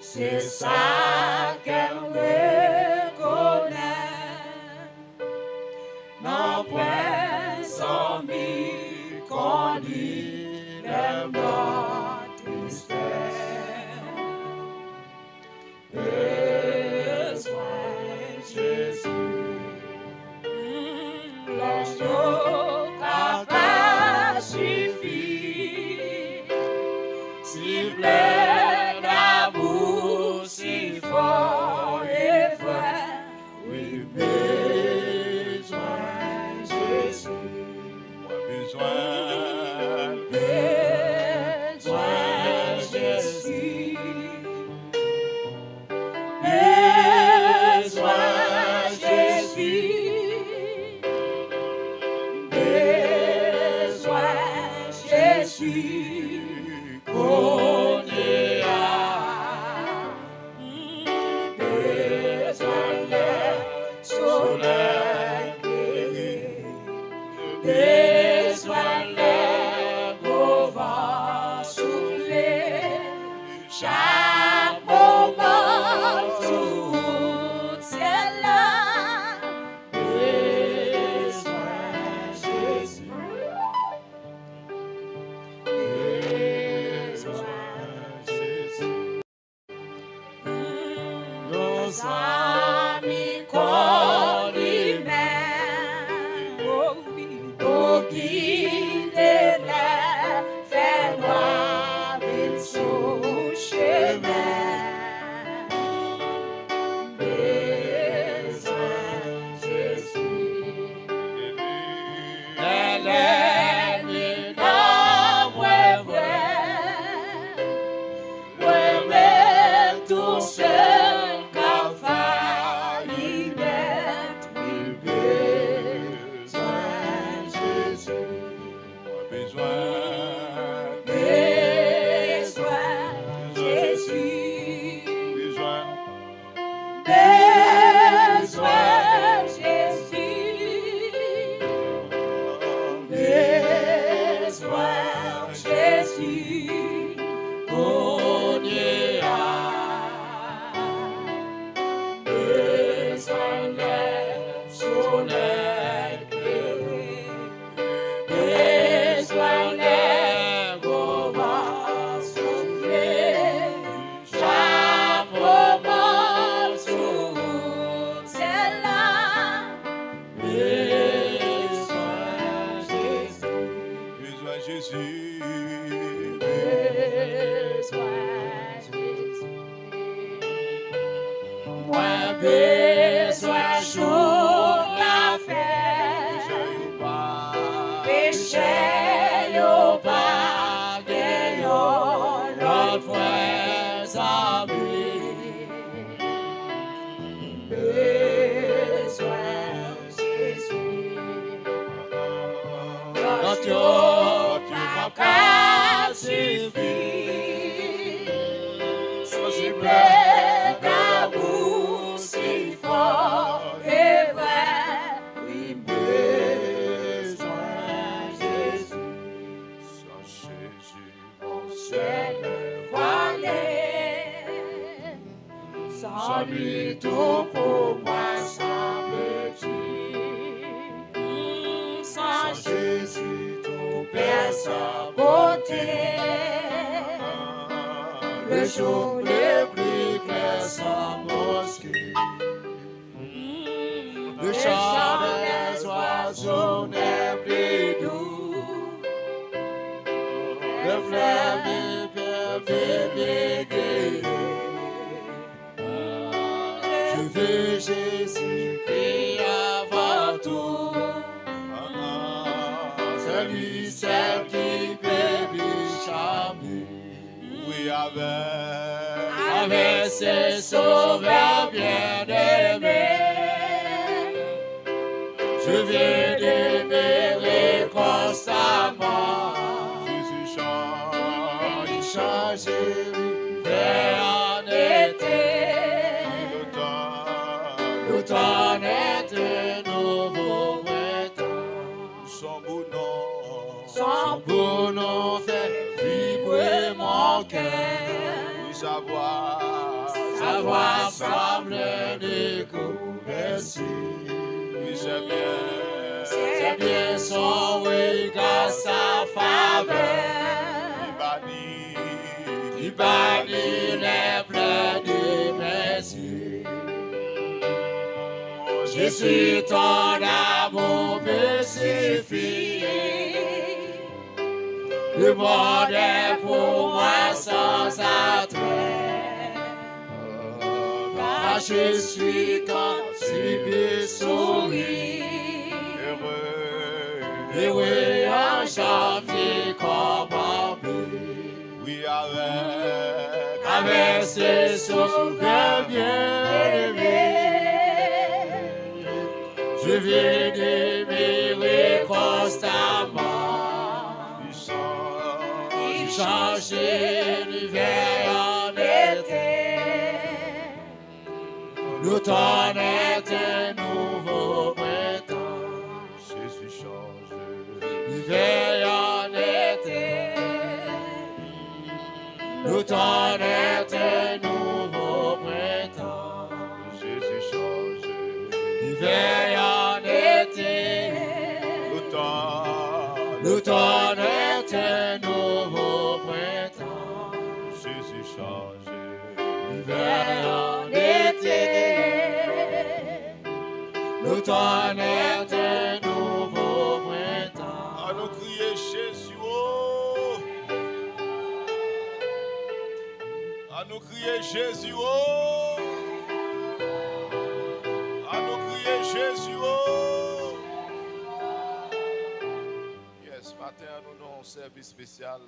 c'est ça qu'elle reconnaît. Non point sans mi qu'on lit notre tristesse. Besoin Jésus, l'agneau papa suffit, si plein d'amour, si fort et vrai, oui, besoin Jésus, moi besoin Jésus, besoin Jésus, besoin Jésus, qu'on y a besoin le soleil éclairé, besoin le beau vent souffler, chaque moment tout ciel là, besoin Jésus, besoin Jésus. Nos amis qu'on au guide la fait noir une sous chemin. Besoin Jésus, elle est une âme vraie, tout seul qu'a failli mettre, oui, besoin Jésus, besoin Jésus, besoin Jésus, besoin Jésus, qu'on y a besoin le soleil éclairé, besoin le beau vent souffler, chaque moment tout ciel là, besoin Jésus, besoin Jésus, besoin Jésus. Moi besoin jour la fête, péché yo pas gagnant l'autre fois amis. Besoin Jésus, quand tu m'as pas suffi, sensible d'amour si fort et vrai, oui, besoin Jésus, sans Jésus, mon ciel voilé, sans lui tout pour moi semble-t-il, sans Jésus tout perd sa beauté, le jour le plus clair sans mosquée, le chant des oiseaux n'est plus doux, le fleuve est je veux Jésus-Christ avant tout, celui celle qui peut me charmer, oui, avec ses sauveurs bien-aimés, je veux demeurer constamment. Jésus chante, il change l'hiver en été, l'automne est de nouveau printemps. Son beau nom fait vibrer mon cœur. sa voix semble l'écho des cieux. Oui, c'est bien son regard, sa faveur, qui bannit les pleurs de mes yeux. Jésus, ton amour me suffit. Le monde est pour moi sans attrait. Car je suis comme tu me souris. Heureux en janvier comme en mai. Oui, avec ce souverain bien-aimé. Je viens d'aimer constamment. Tu changes l'hiver en été. L'automne est un nouveau printemps. Jésus change l'hiver en été. L'automne est un nouveau printemps. Jésus change l'hiver en été. L'automne est un nouveau printemps. Jésus change l'hiver en été. L'automne est un nouveau printemps. À nous crier Jésus, oh. À nous crier Jésus, oh. À nous crier Jésus, oh. Yes, ce matin, nous avons un service spécial.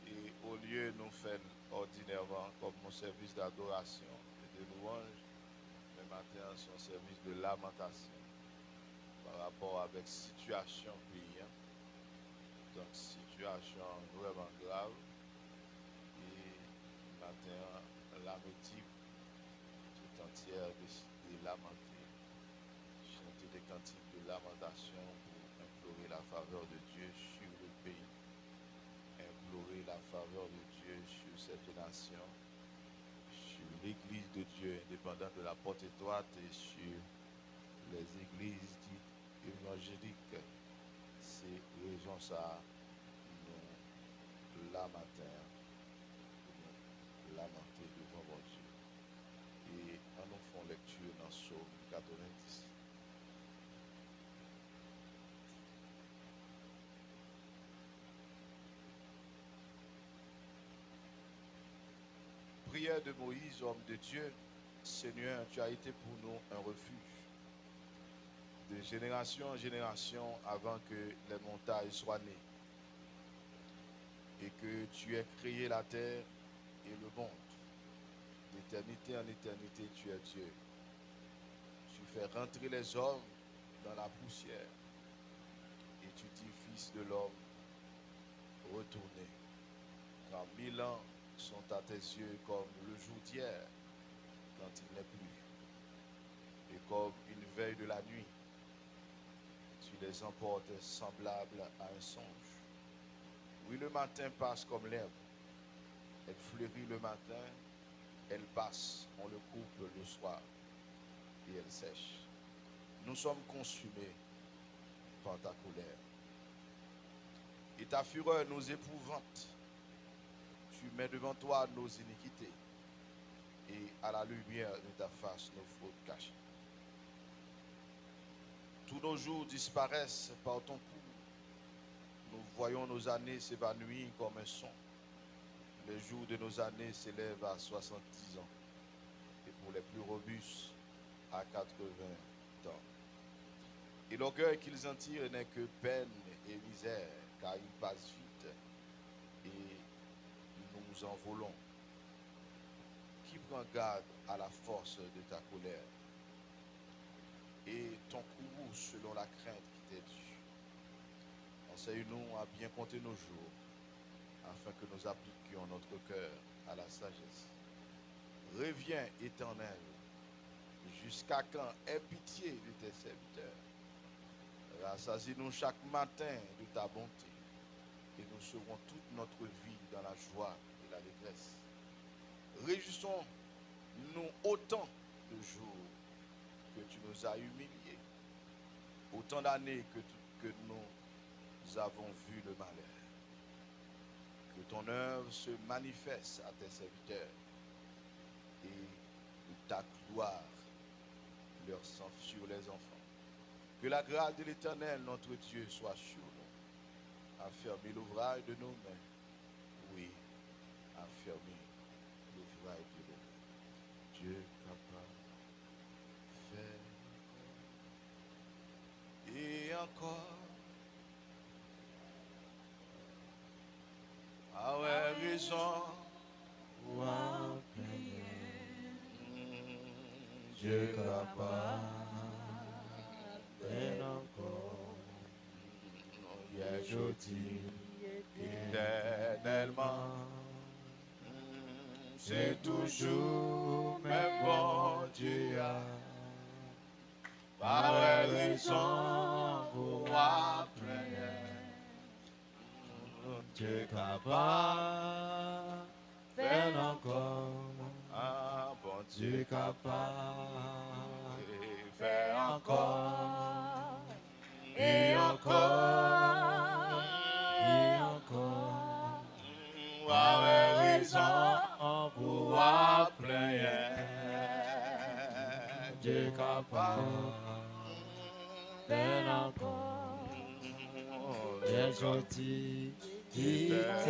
Et au lieu de nous faire ordinairement comme un service d'adoration et de louange, le matin, c'est un service de lamentation par rapport avec la situation pays. Donc, situation vraiment grave. Et le matin, l'âme équipe tout entière décide de lamenter, chanter des cantiques de lamentation pour implorer la faveur de Dieu sur le pays, implorer la faveur de Dieu sur cette nation, sur l'église de Dieu indépendante de la porte étroite et sur les églises dites évangéliques. C'est raison ça, nous lamentons, nous lamenter devant mon Dieu. Et nous faisons lecture dans Psaume 90. Prière de Moïse, homme de Dieu. Seigneur, tu as été pour nous un refuge. De génération en génération avant que les montagnes soient nées. Et que tu aies créé la terre et le monde. D'éternité en éternité, tu es Dieu. Tu fais rentrer les hommes dans la poussière. Et tu dis, fils de l'homme, retournez. Car 1000 ans sont à tes yeux comme le jour d'hier, quand il n'est plus. Et comme une veille de la nuit, tu les emportes semblables à un songe. Oui, le matin passe comme l'herbe. Elle fleurit le matin, elle passe, on le coupe le soir, et elle sèche. Nous sommes consumés par ta colère. Et ta fureur nous épouvante. Tu mets devant toi nos iniquités, et à la lumière de ta face nos fautes cachées. Tous nos jours disparaissent par ton coup. Nous voyons nos années s'évanouir comme un son. Les jours de nos années s'élèvent à 70 ans, et pour les plus robustes, à 80 ans. Et l'orgueil qu'ils en tirent n'est que peine et misère, car ils passent vite, et nous en volons. Qui prend garde à la force de ta colère et ton courroux selon la crainte qui t'est due. Enseigne-nous à bien compter nos jours, afin que nous appliquions notre cœur à la sagesse. Reviens, Éternel, jusqu'à quand aie pitié de tes serviteurs. Rassasie-nous chaque matin de ta bonté, et nous serons toute notre vie dans la joie et la détresse. Réjouissons-nous autant de jours que tu nous as humiliés, autant d'années que nous avons vu le malheur. Que ton œuvre se manifeste à tes serviteurs et ta gloire leur sang sur les enfants. Que la grâce de l'Éternel, notre Dieu, soit sur nous. Affermis l'ouvrage de nos mains. Oui, affermis l'ouvrage de nos mains. Dieu capable, fait et encore. Ah ouais, raison. Dieu capable, fait encore. Hier, jeudi, éternellement. C'est toujours même bon Dieu. Par raison pour moi prière. Dieu capable, fait encore. Ah bon Dieu capable, fait encore. Et encore. Et encore. Avec raison pour prière. Dieu capable, fait encore. Exalté éternellement.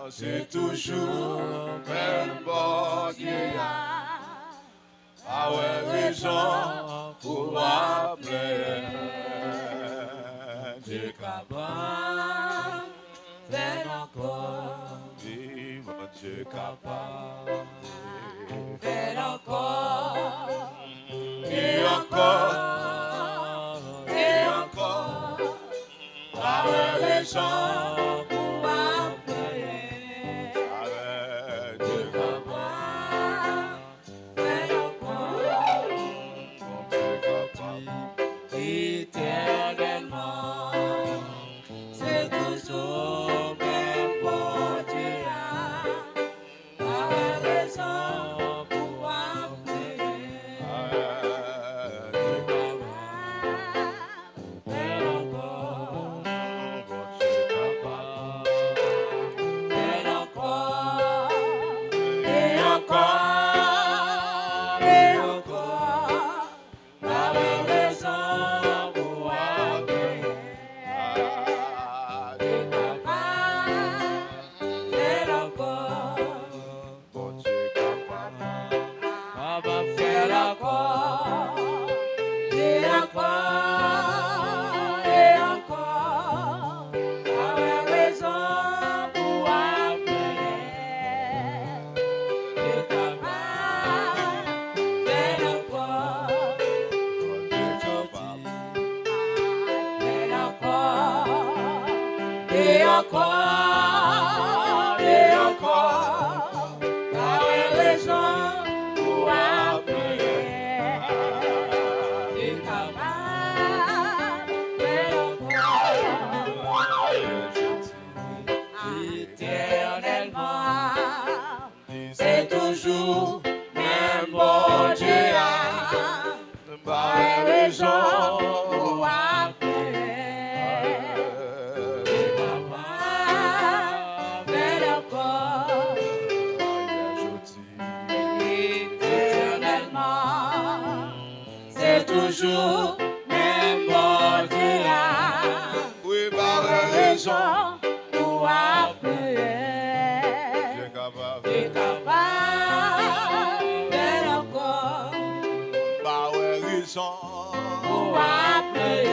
C'est toujours même bon Dieu. Avec raison pour appeler. Dieu capable, fait encore. Dieu capable, fait encore. Et encore. Avec raison pour appeler. Avec Dieu capable, fait encore. Dieu capable, éternellement. C'est toujours même pour Dieu. Avec raison pour appeler. C'est toujours même bon Dieu. Par raison pour appeler. C'est toujours même bon Dieu. Oui, par raison pour appeler. Dieu capable, faire encore. Par raison pour appeler.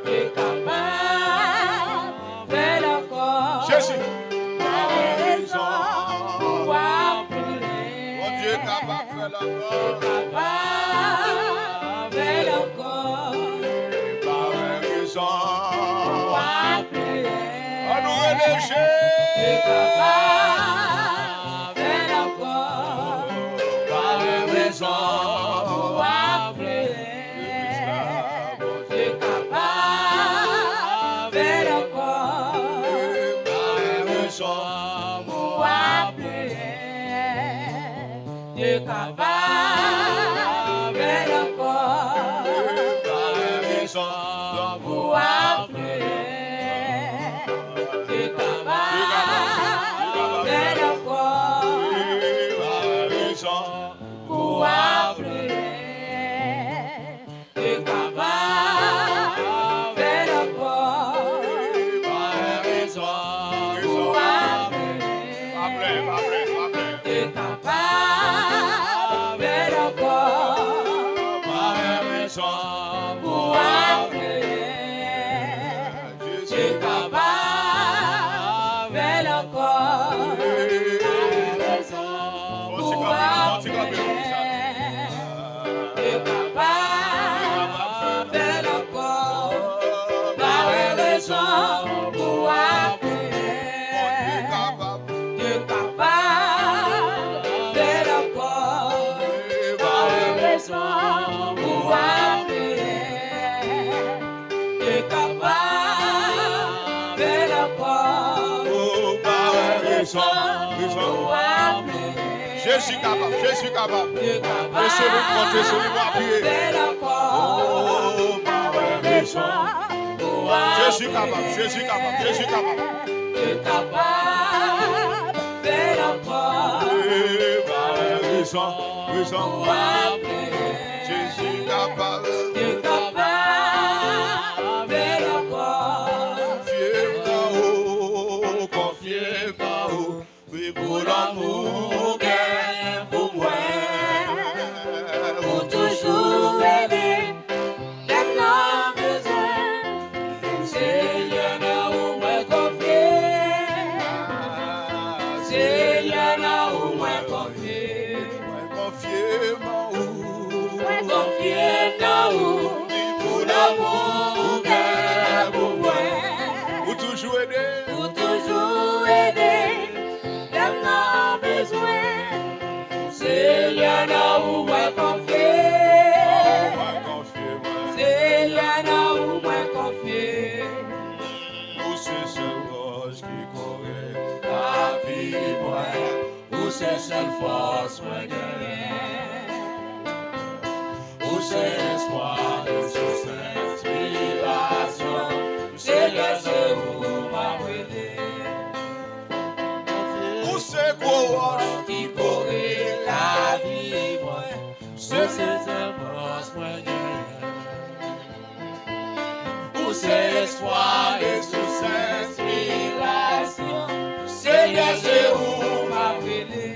Dieu capable, faire encore. Jésus, par raison pour appeler. Mon Dieu capable, faire encore. capable encore. raison Pour appeler. Tu es capable encore. raison Pour appeler. Tu es capable encore. raison Pour appeler. Tu es capable encore. raison Pour appeler. Tu es capable encore. Pour appeler. Tu es capable encore. Par raison pour appeler. Tu es capable encore. Par raison pour appeler. Tu es capable encore. Pour appeler. Je suis capable, je suis capable. Tu es capable. Laissez-le compter, laissez-le appuyer. encore. Par raison pour Je suis capable, je suis capable, je suis capable. Tu es capable encore. Raison Pour appeler. je suis capable. Tu es capable encore. Confiez-moi, oui, pour l'amour qu'elle pour moi. Pour toujours aider les blancs besoin. Seigneur, où moi confier. Seigneur, où moi confier. Confiez-moi, Confier dans où pour l'amour qu'elle pour moi. pour toujours aider. Pour toujours aider les blancs besoin. Seigneur, où moi confier. Seigneur, où moi confier. Où c'est ce roche qui courait La vie, moi, où c'est seule force, moi, gagne. Où c'est l'espoir de source d'inspiration. Seigneur, c'est où m'a brûlé. Où c'est gros roche Qui courait la vie, moi, c'est seule force, moi, gagne. Où c'est l'espoir de source d'inspiration. Seigneur, c'est où m'a brûlé.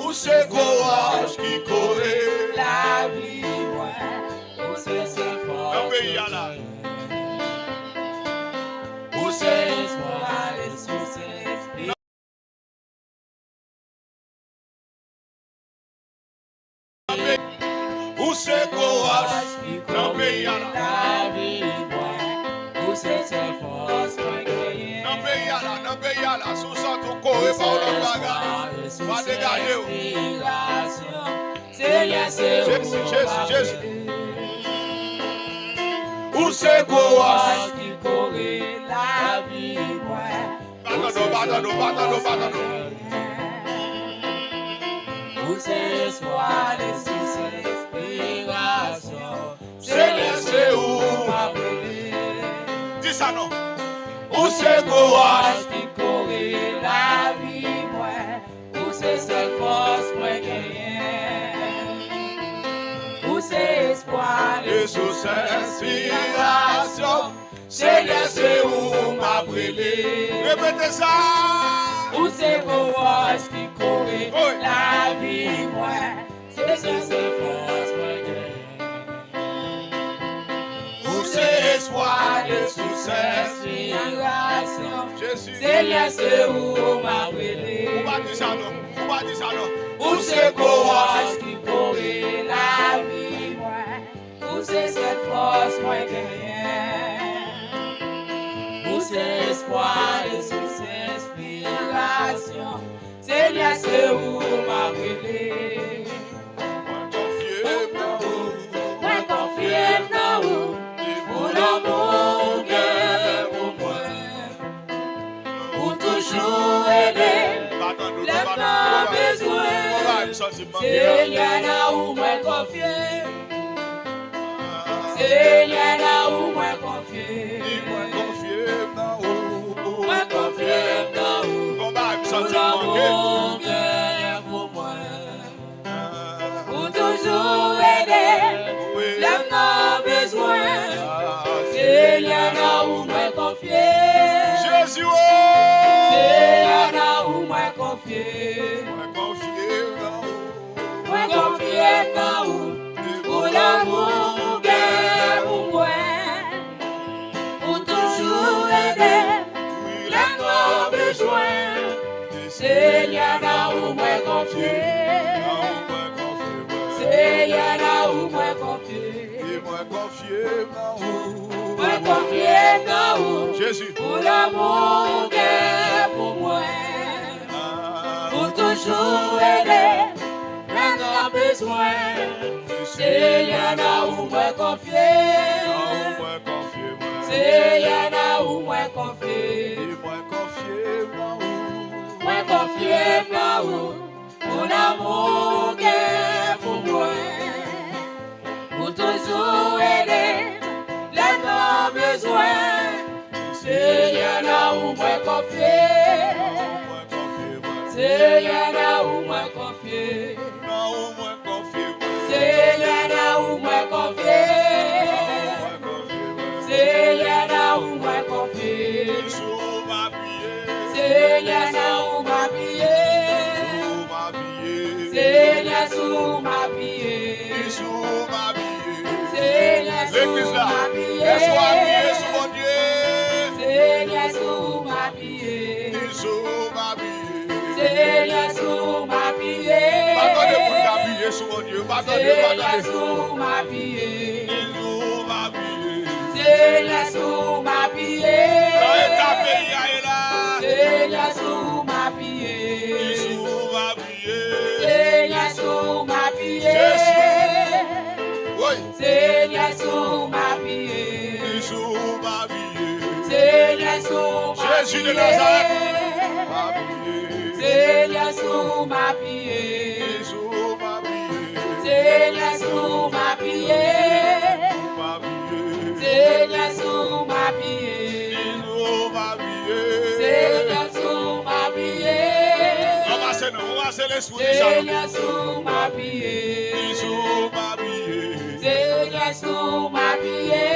Où c'est gros roche qui courait La vie, ouais, où c'est cette force. dans le pays là. Où c'est l'espoir, les sources, Où c'est gros roche dans le pays là. la vie, ouais, où c'est cette force, moi, gagner. Dans le pays là, dans le pays là. Sous ça, tout courait par le bagage. Va dégager. Seigneur, c'est Jésus, où Jésus, Jésus. Où Où c'est gros roche. qui courait la vie, ouais. Pardonne-nous. Où c'est l'espoir, les sources d'inspiration. Seigneur, c'est où m'a brûlé. Dis ça non. Où c'est gros roche. Qui courait la vie, moi. Où c'est cette force, moi, gagner. Où c'est espoir, Et sous cette inspiration. Seigneur, c'est où m'a brûlé. Répétez ça. où c'est courage qui courait Oui. la vie, moi. C'est cette force, moi, gagner. Où c'est espoir de de sous cette inspiration. Jésus. Seigneur, c'est où m'a brûlé. Où va dire ça non? Où va dire ça non? Où c'est courage qui courait la vie, moi. Où c'est cette force, moi, gagner. Où c'est espoir et sous inspiration. Seigneur, c'est où m'a brûlé. Moi, confier dans vous. Pour l'amour que pour moi. Pour toujours aider. Les blancs besoin. Seigneur, là où moi confié. Seigneur, là où moi confié. Moi confié dans où. Moi confié dans où. Pour l'amour que pour moi. Pour toujours aider. L'homme n'a besoin. Seigneur, là où moi confié. Jésus, oh. Seigneur, là où moi confié. Moi confié dans où. Moi confié dans où. Pour l'amour que pour moi. Pour toujours aider. L'homme n'a besoin. Seigneur, là où moi confié. Seigneur, là où moi confié. Moi confié dans où. Moi confié dans où. Jésus. Pour l'amour que pour moi. Pour toujours aider. L'homme a besoin. Seigneur, là où moi confié. Seigneur, là où moi confié. Moi confié dans où. Moi confié dans où. Pour l'amour que pour moi. Pour toujours aider. L'homme a besoin. Seigneur, là où moi confié. Seigneur, là où moi confié. Seigneur, là où moi confié. Seigneur, là où moi confié. Seigneur, là où m'a prié. Seigneur, sous ma prié. Seigneur, sous ma prié. Seigneur, sous ma prié. Seigneur, sous ma prié. Seigneur, sous ma prié. Seigneur, sous ma prié. Seigneur, sous ma prié. Seigneur, sous ma prié. Seigneur, sous ma prié. Seigneur, sous ma prié. Jésus de Nazareth. Seigneur, sous ma prié. Seigneur, sous ma prié. Seigneur, sous ma prié. Seigneur, sous ma prié. Seigneur, sous ma prié. Seigneur, sous ma prié.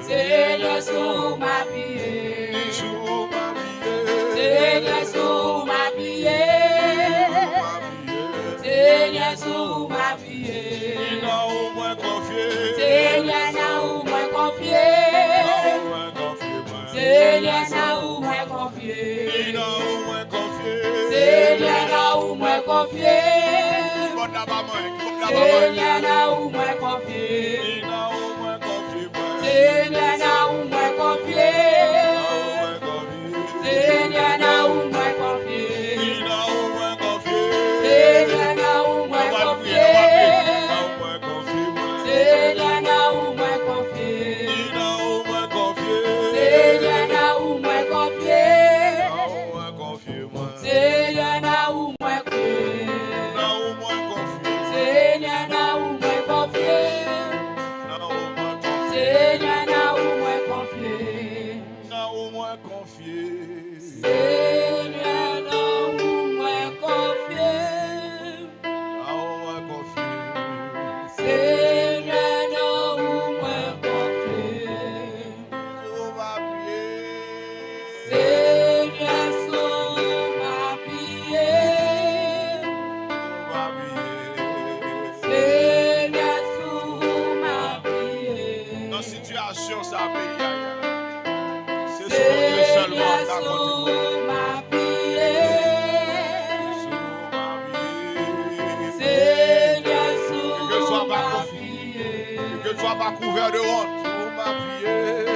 Seigneur, sous ma prié. Seigneur, sous ma prié. Seigneur, sous ma prié. Seigneur, là où moi confié. Seigneur, là où moi confié. Seigneur, là où moi confié. Seigneur, là où moi confié. Seigneur, là où moi confié. Seigneur, là où moi confié. Seigneur, là où moi confié. Seigneur, là où moi confié. Seigneur, là où moi confié. Seigneur, là où moi confié. Seigneur, là où moi confié. Seigneur, là où moi confié. Seigneur, là où moi confié. Seigneur, là où moi confié. Seigneur, sous ma prière. Seigneur, sous ma prière. Dans situation, ça paye. C'est sur Dieu seulement. Sous ma prière. Seigneur, sous ma prière. Que tu sois pas couvert de honte. Sous ma prière.